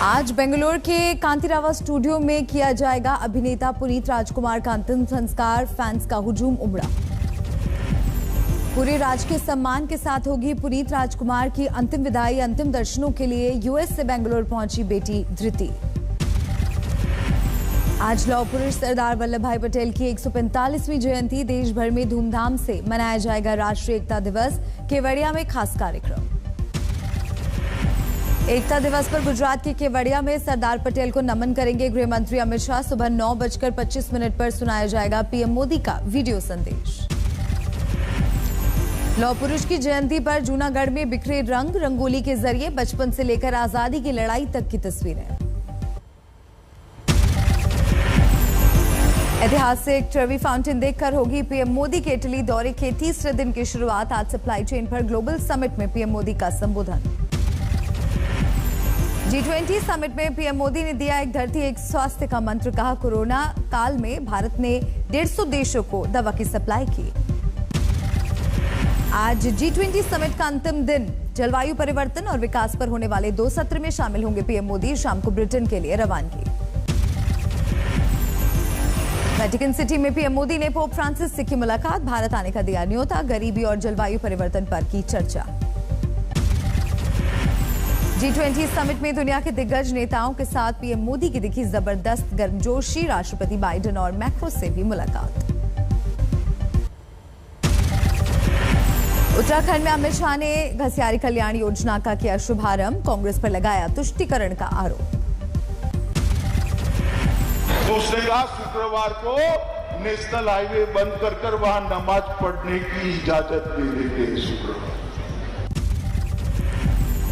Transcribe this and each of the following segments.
आज बेंगलुरु के कांतिरावा स्टूडियो में किया जाएगा अभिनेता पुनीत राजकुमार का अंतिम संस्कार। फैंस का हुजूम उमड़ा। पूरे राजकीय सम्मान के साथ होगी पुनीत राजकुमार की अंतिम विदाई। अंतिम दर्शनों के लिए यूएस से बेंगलुरु पहुंची बेटी धृति। आज लौह पुरुष सरदार वल्लभ भाई पटेल की 145वीं जयंती। देश भर में धूमधाम से मनाया जाएगा राष्ट्रीय एकता दिवस। केवड़िया में खास कार्यक्रम। एकता दिवस पर गुजरात के केवड़िया में सरदार पटेल को नमन करेंगे गृह मंत्री अमित शाह। सुबह 9:25 पर सुनाया जाएगा पीएम मोदी का वीडियो संदेश। लौह पुरुष की जयंती पर जूनागढ़ में बिखरे रंग। रंगोली के जरिए बचपन से लेकर आजादी की लड़ाई तक की तस्वीरें। ऐतिहासिक ट्रेवी फाउंटेन देखकर होगी पीएम मोदी के इटली दौरे के तीसरे दिन की शुरुआत। आज सप्लाई चेन पर ग्लोबल समिट में पीएम मोदी का संबोधन। G20 समिट में पीएम मोदी ने दिया एक धरती एक स्वास्थ्य का मंत्र। कहा कोरोना काल में भारत ने 150 देशों को दवा की सप्लाई की। आज G20 समिट का अंतिम दिन। जलवायु परिवर्तन और विकास पर होने वाले 2 सत्र में शामिल होंगे पीएम मोदी। शाम को ब्रिटेन के लिए रवानगी। वेटिकन सिटी में पीएम मोदी ने पोप फ्रांसिस से की मुलाकात। भारत आने का दिया न्योता। गरीबी और जलवायु परिवर्तन पर की चर्चा। G20 समिट में दुनिया के दिग्गज नेताओं के साथ पीएम मोदी की दिखी जबरदस्त गर्मजोशी। राष्ट्रपति बाइडेन और मैक्रो से भी मुलाकात। उत्तराखंड में अमित शाह ने घसियारी कल्याण योजना का किया शुभारंभ। कांग्रेस पर लगाया तुष्टीकरण का आरोप। उसने कहा शुक्रवार को नेशनल हाईवे बंद कर वहां नमाज पढ़ने की इजाजत दे देते। शुक्रवार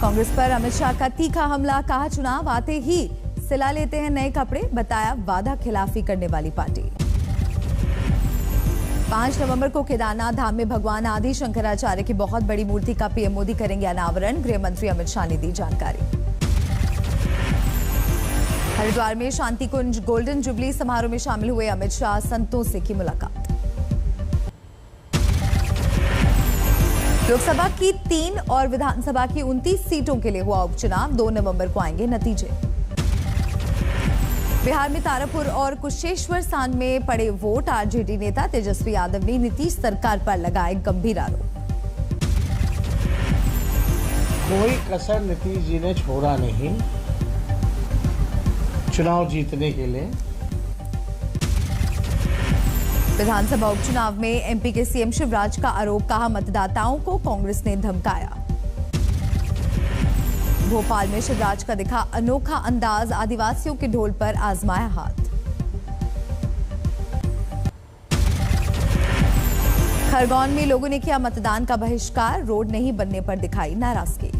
कांग्रेस पर अमित शाह का तीखा हमला। कहा चुनाव आते ही सिला लेते हैं नए कपड़े। बताया वादा खिलाफी करने वाली पार्टी। 5 नवंबर को केदारनाथ धाम में भगवान आदि शंकराचार्य की बहुत बड़ी मूर्ति का पीएम मोदी करेंगे अनावरण। गृह मंत्री अमित शाह ने दी जानकारी। हरिद्वार में शांति कुंज गोल्डन जुबली समारोह में शामिल हुए अमित शाह। संतों से की मुलाकात। लोकसभा की 3 और विधानसभा की 29 सीटों के लिए हुआ उपचुनाव। 2 नवंबर को आएंगे नतीजे। बिहार में तारापुर और कुशेश्वर स्थान में पड़े वोट। आरजेडी नेता तेजस्वी यादव ने नीतीश सरकार पर लगाए गंभीर आरोप। कोई कसर नीतीश जी ने छोड़ा नहीं चुनाव जीतने के लिए। विधानसभा उपचुनाव में एमपी के सीएम शिवराज का आरोप। कहा मतदाताओं को कांग्रेस ने धमकाया। भोपाल में शिवराज का दिखा अनोखा अंदाज। आदिवासियों के ढोल पर आजमाया हाथ। खरगोन में लोगों ने किया मतदान का बहिष्कार। रोड नहीं बनने पर दिखाई नाराजगी।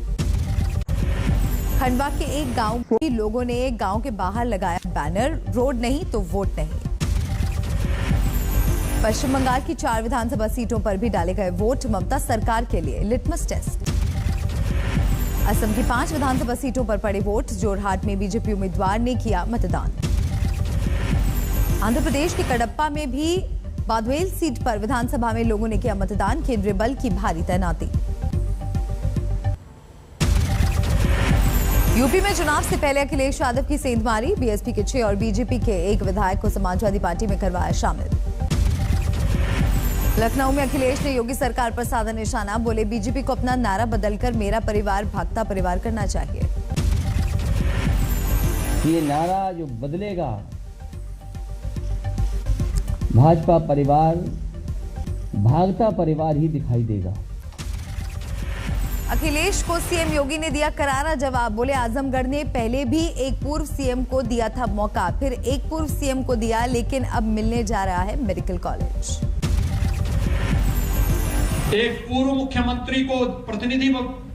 खंडवा के एक गांव के लोगों ने गांव के बाहर लगाया बैनर। रोड नहीं तो वोट नहीं। पश्चिम बंगाल की 4 विधानसभा सीटों पर भी डाले गए वोट। ममता सरकार के लिए लिटमस टेस्ट। असम की 5 विधानसभा सीटों पर पड़े वोट। जोरहाट में बीजेपी उम्मीदवार ने किया मतदान। आंध्र प्रदेश के कडप्पा में भी बादवेल सीट पर विधानसभा में लोगों ने किया मतदान। केंद्रीय बल की भारी तैनाती। यूपी में चुनाव से पहले अखिलेश यादव की सेंधमारी। बीएसपी के 6 और बीजेपी के 1 विधायक को समाजवादी पार्टी में करवाया शामिल। लखनऊ में अखिलेश ने योगी सरकार पर साधा निशाना। बोले बीजेपी को अपना नारा बदलकर मेरा परिवार भागता परिवार करना चाहिए। ये नारा जो बदलेगा भाजपा परिवार भागता परिवार ही दिखाई देगा। अखिलेश को सीएम योगी ने दिया करारा जवाब। बोले आजमगढ़ ने पहले भी एक पूर्व सीएम को दिया था मौका, फिर एक पूर्व सीएम को दिया, लेकिन अब मिलने जा रहा है मेडिकल कॉलेज। एक पूर्व मुख्यमंत्री को प्रतिनिधि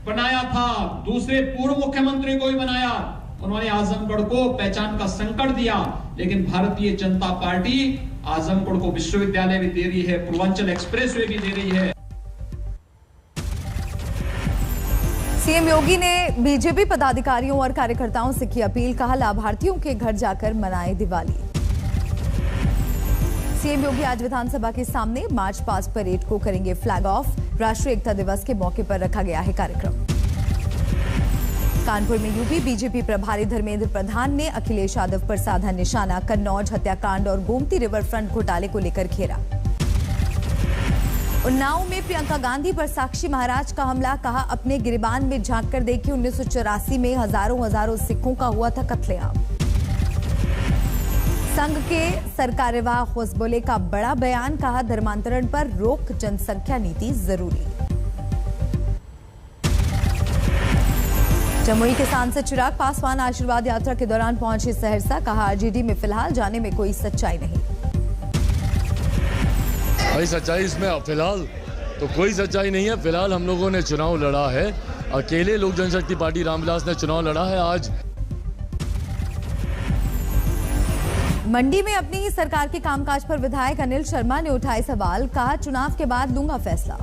बनाया था, दूसरे पूर्व मुख्यमंत्री को भी बनाया। उन्होंने आजमगढ़ को पहचान का संकट दिया, लेकिन भारतीय जनता पार्टी आजमगढ़ को विश्वविद्यालय भी दे रही है, पूर्वांचल एक्सप्रेसवे भी दे रही है। सीएम योगी ने बीजेपी पदाधिकारियों और कार्यकर्ताओं से की अपील। कहा लाभार्थियों के घर जाकर मनाएं दिवाली। सीएम योगी आज विधानसभा के सामने मार्च पास्ट परेड को करेंगे फ्लैग ऑफ। राष्ट्रीय एकता दिवस के मौके पर रखा गया है कार्यक्रम। कानपुर में यूपी बीजेपी प्रभारी धर्मेंद्र प्रधान ने अखिलेश यादव पर साधा निशाना। कन्नौज हत्याकांड और गोमती रिवर फ्रंट घोटाले को लेकर घेरा। उन्नाव में प्रियंका गांधी पर साक्षी महाराज का हमला। कहा, अपने गिरबान में झांक कर देखिए, 1984 में हजारों सिखों का हुआ था कत्लेआम। संघ के सरकार्यवाह होसबोले का बड़ा बयान। कहा, धर्मांतरण पर रोक, जनसंख्या नीति जरूरी। जमुई के सांसद चिराग पासवान आशीर्वाद यात्रा के दौरान पहुंचे सहरसा। कहा, आरजेडी में फिलहाल जाने में कोई सच्चाई नहीं। भाई सच्चाई इसमें फिलहाल तो कोई सच्चाई नहीं है। फिलहाल हम लोगों ने चुनाव लड़ा है, अकेले लोक जनशक्ति पार्टी रामविलास ने चुनाव लड़ा है। आज मंडी में अपनी ही सरकार के कामकाज पर विधायक अनिल शर्मा ने उठाए सवाल। कहा, चुनाव के बाद लूंगा फैसला।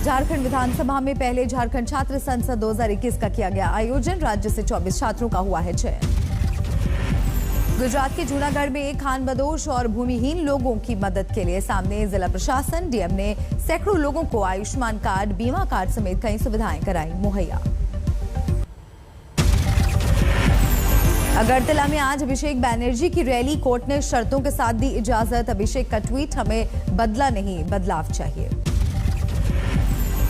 झारखंड विधानसभा में पहले झारखंड छात्र संसद 2021 का किया गया आयोजन। राज्य से 24 छात्रों का हुआ है चयन। गुजरात के जूनागढ़ में खानबदोश और भूमिहीन लोगों की मदद के लिए सामने जिला प्रशासन। डीएम ने सैकड़ों लोगों को आयुष्मान कार्ड, बीमा कार्ड समेत कई सुविधाएं कराई मुहैया। अगरतला में आज अभिषेक बैनर्जी की रैली। कोर्ट ने शर्तों के साथ दी इजाजत। अभिषेक का ट्वीट, हमें बदला नहीं बदलाव चाहिए।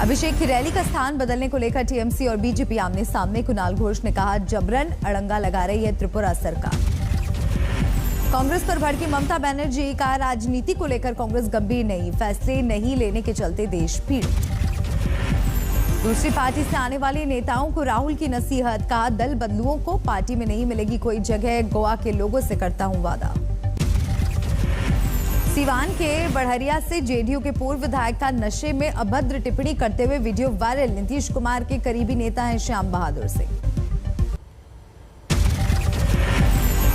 अभिषेक की रैली का स्थान बदलने को लेकर टीएमसी और बीजेपी आमने सामने। कुणाल घोष ने कहा, जबरन अड़ंगा लगा रही है त्रिपुरा सरकार। कांग्रेस पर भड़की ममता बनर्जी। का राजनीति को लेकर कांग्रेस गंभीर नहीं, फैसले नहीं लेने के चलते देश पीड़ित। दूसरी पार्टी से आने वाले नेताओं को राहुल की नसीहत। कहा, दल बदलुओं को पार्टी में नहीं मिलेगी कोई जगह, गोवा के लोगों से करता हूं वादा। सीवान के बढ़हरिया से जेडीयू के पूर्व विधायक का नशे में अभद्र टिप्पणी करते हुए वीडियो वायरल। नीतीश कुमार के करीबी नेता हैं श्याम बहादुर सिंह।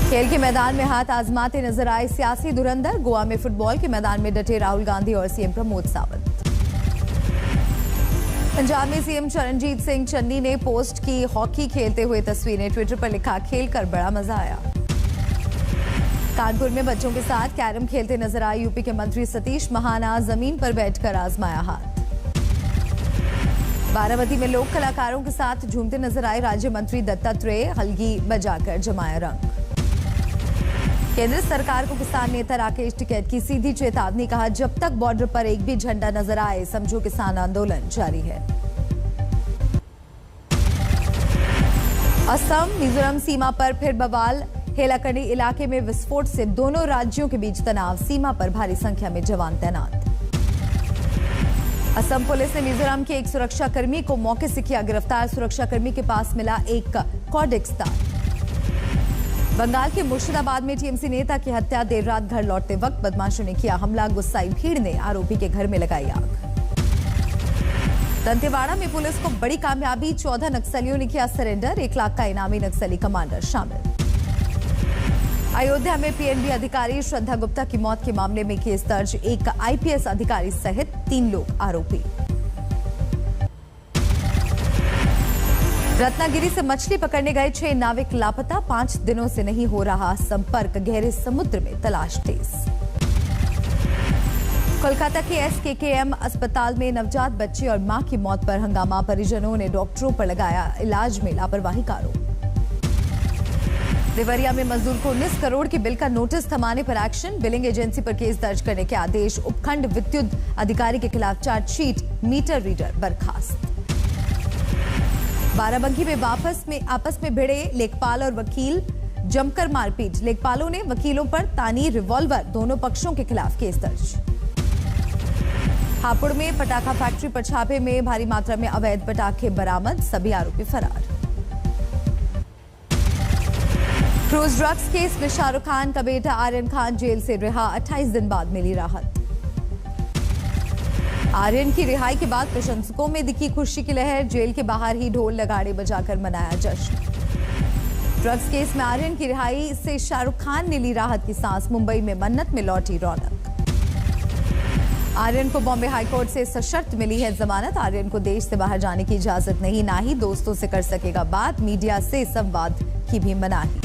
खेल के मैदान में हाथ आजमाते नजर आए सियासी धुरंधर। गोवा में फुटबॉल के मैदान में डटे राहुल गांधी और सीएम प्रमोद सावंत। पंजाब में सीएम चरणजीत सिंह चन्नी ने पोस्ट की हॉकी खेलते हुए तस्वीरें। ट्विटर पर लिखा, खेलकर बड़ा मजा आया। कानपुर में बच्चों के साथ कैरम खेलते नजर आए यूपी के मंत्री सतीश महाना। जमीन पर बैठकर आजमाया हाथ। बारामती में लोक कलाकारों के साथ झूमते नजर आए राज्य मंत्री दत्तात्रेय। हलगी बजाकर जमाया रंग। केंद्र सरकार को किसान नेता राकेश टिकैत की सीधी चेतावनी। कहा, जब तक बॉर्डर पर एक भी झंडा नजर आए समझो किसान आंदोलन जारी है। असम मिजोरम सीमा पर फिर बवाल। हेलाकंडी इलाके में विस्फोट से दोनों राज्यों के बीच तनाव। सीमा पर भारी संख्या में जवान तैनात। असम पुलिस ने मिजोरम के एक सुरक्षाकर्मी को मौके से किया गिरफ्तार। सुरक्षाकर्मी के पास मिला एक कॉडेक्स तार। बंगाल के मुर्शिदाबाद में टीएमसी नेता की हत्या। देर रात घर लौटते वक्त बदमाशों ने किया हमला। गुस्साई भीड़ ने आरोपी के घर में लगाई आग। दंतेवाड़ा में पुलिस को बड़ी कामयाबी। 14 नक्सलियों ने किया सरेंडर। 1 लाख का इनामी नक्सली कमांडर शामिल। अयोध्या में पीएनबी अधिकारी श्रद्धा गुप्ता की मौत के मामले में केस दर्ज। एक आईपीएस अधिकारी सहित 3 लोग आरोपी। रत्नागिरी से मछली पकड़ने गए 6 नाविक लापता। 5 दिनों से नहीं हो रहा संपर्क। गहरे समुद्र में तलाश तेज। कोलकाता के एसकेकेएम अस्पताल में नवजात बच्चे और मां की मौत पर हंगामा। परिजनों ने डॉक्टरों पर लगाया इलाज में लापरवाही का आरोप। देवरिया में मजदूर को 19 करोड़ के बिल का नोटिस थमाने पर एक्शन। बिलिंग एजेंसी पर केस दर्ज करने के आदेश। उपखंड विद्युत अधिकारी के खिलाफ चार्जशीट। मीटर रीडर बर्खास्त। बाराबंकी में आपस में भिड़े लेखपाल और वकील। जमकर मारपीट। लेखपालों ने वकीलों पर तानी रिवॉल्वर। दोनों पक्षों के खिलाफ केस दर्ज। हापुड़ में पटाखा फैक्ट्री पर छापे में भारी मात्रा में अवैध पटाखे बरामद। सभी आरोपी फरार। क्रूज ड्रग्स केस में शाहरुख खान का बेटा आर्यन खान जेल से रिहा। 28 दिन बाद मिली राहत। आर्यन की रिहाई के बाद प्रशंसकों में दिखी खुशी की लहर। जेल के बाहर ही ढोल नगाड़े बजाकर मनाया जश्न। ड्रग्स केस में आर्यन की रिहाई से शाहरुख खान ने ली राहत की सांस। मुंबई में मन्नत में लौटी रौनक। आर्यन को बॉम्बे हाईकोर्ट से सशर्त मिली है जमानत। आर्यन को देश से बाहर जाने की इजाजत नहीं, ना ही दोस्तों से कर सकेगा बात। मीडिया से संवाद की भी मनाही।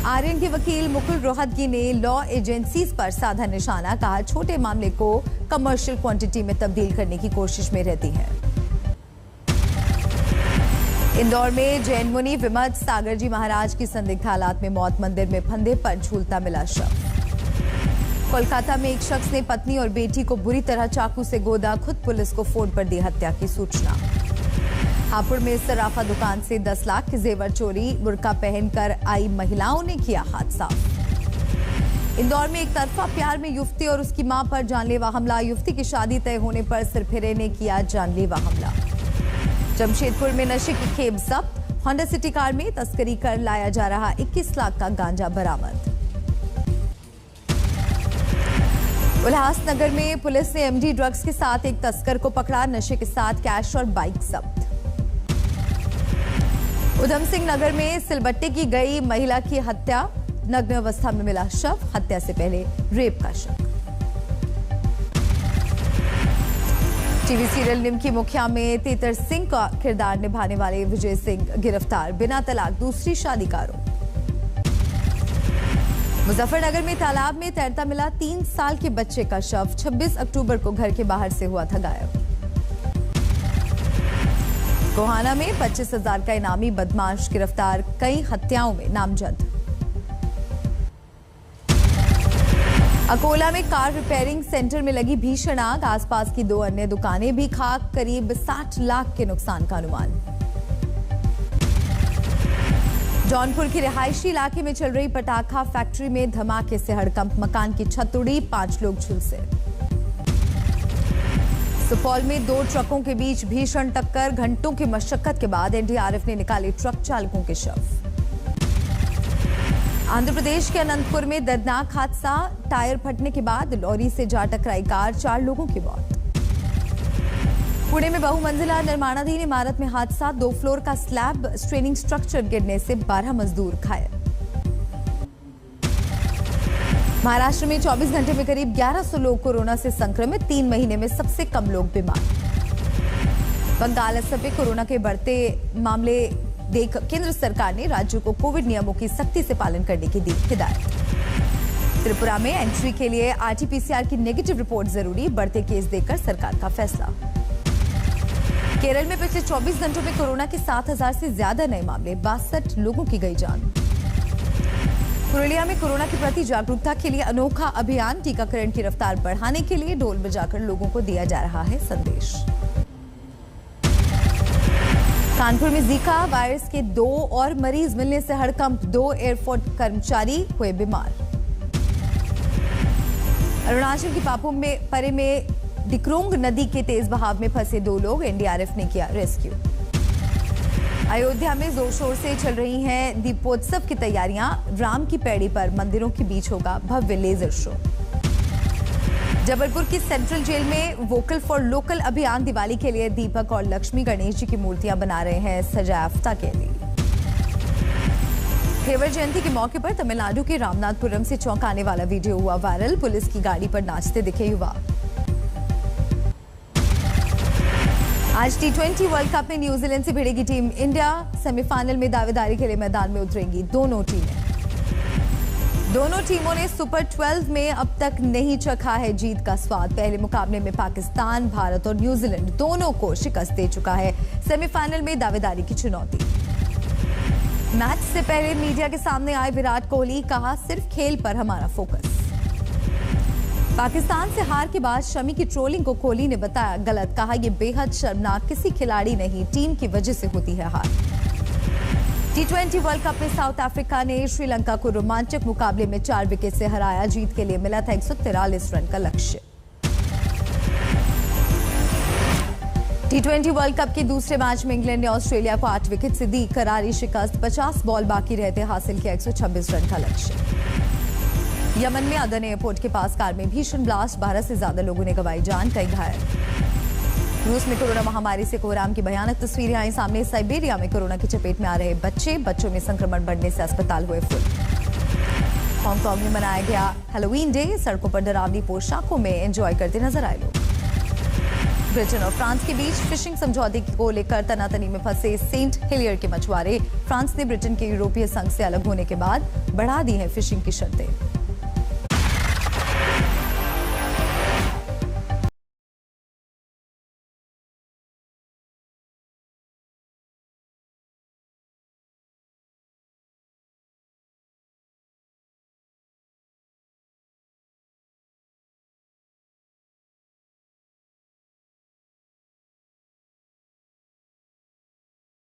आर्यन के वकील मुकुल रोहतगी ने लॉ एजेंसीज पर साधा निशाना। कहा, छोटे मामले को कमर्शियल क्वांटिटी में तब्दील करने की कोशिश में रहती है। इंदौर में जैन मुनि विमत सागर जी महाराज की संदिग्ध हालात में मौत, मंदिर में फंदे पर झूलता मिला शव। कोलकाता में एक शख्स ने पत्नी और बेटी को बुरी तरह चाकू से गोदा, खुद पुलिस को फोन पर दी हत्या की सूचना। हापुड़ में सराफा दुकान से 10 लाख के जेवर चोरी, बुर्का पहनकर आई महिलाओं ने किया हादसा। इंदौर में एक तरफा प्यार में युवती और उसकी मां पर जानलेवा हमला, युवती की शादी तय होने पर सिरफिरे ने किया जानलेवा हमला। जमशेदपुर में नशे की खेप जब्त, होंडा सिटी कार में तस्करी कर लाया जा रहा 21 लाख का गांजा बरामद। उल्लासनगर में पुलिस ने एमडी ड्रग्स के साथ एक तस्कर को पकड़ा, नशे के साथ कैश और बाइक जब्त। उधम सिंह नगर में सिलबट्टे की गई महिला की हत्या, नग्न अवस्था में मिला शव, हत्या से पहले रेप का शक। टीवी सीरियल निमकी मुखिया में तेतर सिंह का किरदार निभाने वाले विजय सिंह गिरफ्तार, बिना तलाक दूसरी शादी का आरोप। मुजफ्फरनगर में तालाब में तैरता मिला 3 साल के बच्चे का शव, 26 अक्टूबर को घर के बाहर से हुआ था गायब। गोहाना में 25,000 का इनामी बदमाश गिरफ्तार, कई हत्याओं में नामजद। अकोला में कार रिपेयरिंग सेंटर में लगी भीषण आग, आसपास की 2 अन्य दुकानें भी खाक, करीब 60 लाख के नुकसान का अनुमान। जौनपुर के रिहायशी इलाके में चल रही पटाखा फैक्ट्री में धमाके से हड़कंप, मकान की छत उड़ी, 5 लोग झुलसे। सुपौल में 2 ट्रकों के बीच भीषण टक्कर, घंटों की मशक्कत के बाद एनडीआरएफ ने निकाले ट्रक चालकों के शव। आंध्र प्रदेश के अनंतपुर में दर्दनाक हादसा, टायर फटने के बाद लॉरी से जा टकराई कार, 4 लोगों की मौत। पुणे में बहुमंजिला निर्माणाधीन इमारत में हादसा, 2 फ्लोर का स्लैब स्ट्रेनिंग स्ट्रक्चर गिरने से 12 मजदूर घायल। महाराष्ट्र में 24 घंटे में करीब 1100 लोग कोरोना से संक्रमित, 3 महीने में सबसे कम लोग बीमार। बंगाल असम में कोरोना के बढ़ते मामले देख केंद्र सरकार ने राज्यों को कोविड नियमों की सख्ती से पालन करने की दी हिदायत। त्रिपुरा में एंट्री के लिए आरटीपीसीआर की नेगेटिव रिपोर्ट जरूरी, बढ़ते केस देखकर सरकार का फैसला। केरल में पिछले 24 घंटों में कोरोना के 7,000 से ज्यादा नए मामले, 62 लोगों की गई जान। पुरुलिया में कोरोना के प्रति जागरूकता के लिए अनोखा अभियान, टीकाकरण की रफ्तार बढ़ाने के लिए ढोल बजाकर लोगों को दिया जा रहा है संदेश। कानपुर में जीका वायरस के 2 और मरीज मिलने से हड़कंप, 2 एयरपोर्ट कर्मचारी हुए बीमार। अरुणाचल के पापुम में परे में डिक्रोंग नदी के तेज बहाव में फंसे 2 लोग, एनडीआरएफ ने किया रेस्क्यू। अयोध्या में जोर शोर से चल रही हैं दीपोत्सव की तैयारियां, राम की पैड़ी पर मंदिरों के बीच होगा भव्य लेजर शो। जबलपुर की सेंट्रल जेल में वोकल फॉर लोकल अभियान, दिवाली के लिए दीपक और लक्ष्मी गणेश जी की मूर्तियां बना रहे हैं सजावटा के लिए। थेवर जयंती के मौके पर तमिलनाडु के रामनाथपुरम से चौंकाने वाला वीडियो हुआ वायरल, पुलिस की गाड़ी पर नाचते दिखे युवा। आज T20 वर्ल्ड कप में न्यूजीलैंड से भिड़ेगी टीम इंडिया, सेमीफाइनल में दावेदारी के लिए मैदान में उतरेंगी दोनों टीमें। दोनों टीमों ने सुपर 12 में अब तक नहीं चखा है जीत का स्वाद, पहले मुकाबले में पाकिस्तान, भारत और न्यूजीलैंड दोनों को शिकस्त दे चुका है, सेमीफाइनल में दावेदारी की चुनौती। मैच से पहले मीडिया के सामने आए विराट कोहली, कहा सिर्फ खेल पर हमारा फोकस। पाकिस्तान से हार के बाद शमी की ट्रोलिंग को कोहली ने बताया गलत, कहा यह बेहद शर्मनाक, किसी खिलाड़ी नहीं टीम की वजह से होती है हार। T20 वर्ल्ड कप में साउथ अफ्रीका ने श्रीलंका को रोमांचक मुकाबले में 4 विकेट से हराया, जीत के लिए मिला था 143 रन का लक्ष्य। T20 वर्ल्ड कप के दूसरे मैच में इंग्लैंड ने ऑस्ट्रेलिया को 8 विकेट से दी करारी शिकस्त, 50 बॉल बाकी रहते हासिल किया 126 रन का लक्ष्य। यमन में अदन एयरपोर्ट के पास कार में भीषण ब्लास्ट, 12 से ज्यादा लोगों ने गंवाई जान, कई घायल। रूस में कोरोना महामारी से कोहराम की भयानक तस्वीरें आई सामने, साइबेरिया में कोरोना की चपेट में आ रहे बच्चों में संक्रमण बढ़ने से अस्पताल हुए फुल। हांगकांग में मनाया गया हैलोवीन डे, सड़कों पर डरावनी पोशाकों में एंजॉय करते नजर आए लोग। ब्रिटेन और फ्रांस के बीच फिशिंग समझौते को लेकर तनातनी में फंसे सेंट हेलियर के मछुआरे, फ्रांस ने ब्रिटेन के यूरोपीय संघ से अलग होने के बाद बढ़ा दी है फिशिंग की शर्तें।